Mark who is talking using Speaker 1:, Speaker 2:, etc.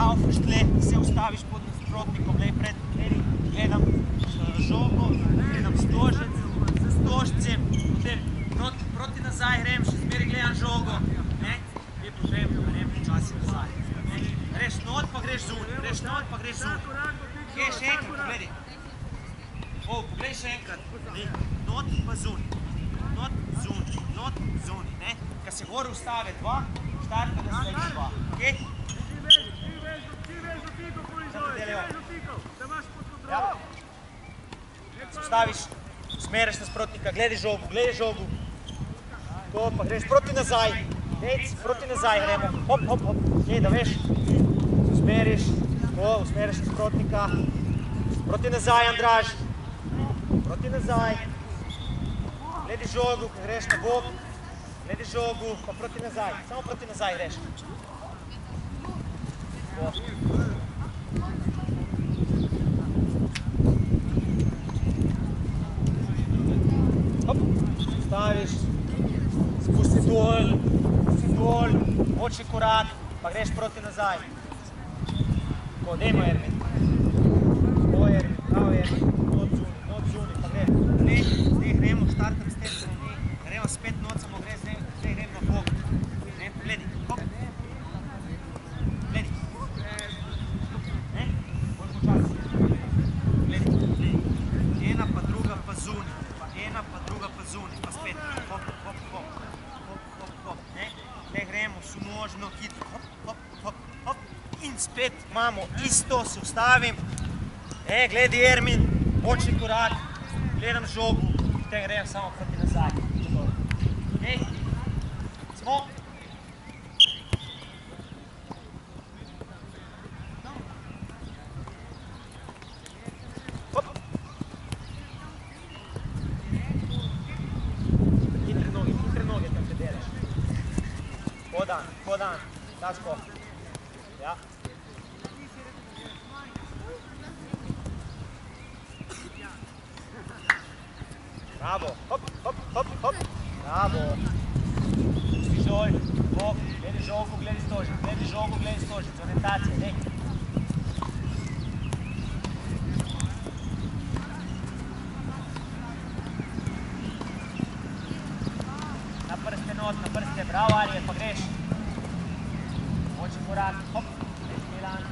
Speaker 1: laufaš tle, se ustaviš pod nasprotnikom, gledam žogo, gledam stožec, z stožcem, potem proti nazaj grem, še zmeri gledam žogo, lepo grem, počasi nazaj. Greš not, pa greš zunaj, greš not, pa greš zunaj. Kje, še enkrat, pogledaj. Poglej še enkrat, not pa zunaj, not zunaj, Kad se gore ustave dva, štarta naslednji dva, okej? Se ustaviš, smeriš nasprotnika, gledaj žogu, tako pa greš proti nazaj, proti nazaj gremo, hop, okej, da veš, se usmeriš, tako, usmeriš nasprotnika, proti nazaj, Andraž, proti nazaj, gledaj žogu, ko greš na bok, gledaj žogu, pa proti nazaj, samo proti nazaj greš. Hop, staviš, spusti dol, močni korak, pa greš proti nazaj. Tako, dajmo Ermin. Tako Ermin, prav Ermin, not zunaj, pa gre. Zdaj gremo, štartam s tem strani, gremo spet not, samo gre, zdaj grem na bok. Pogledaj, hop. Gledaj. Bolj počasi. Gledaj. Ena pa druga pa zunaj, pa spet. Hop. Zdaj gremo sumožno, hitro, hop. In spet imamo isto, se ustavim. Gledaj Ermin, močni korak, gledam žogu, potem grem samo proti nazaj. Smo. Hop. Hitre noge, da se delaš. Podan, tačko. Ja. Bravo, hop. Bravo. Svižoj, bok, gledaj žogu, gledaj stožec, orientacija, Na prste, bravo Arije, pa greš. Močni korak, hop, Milan.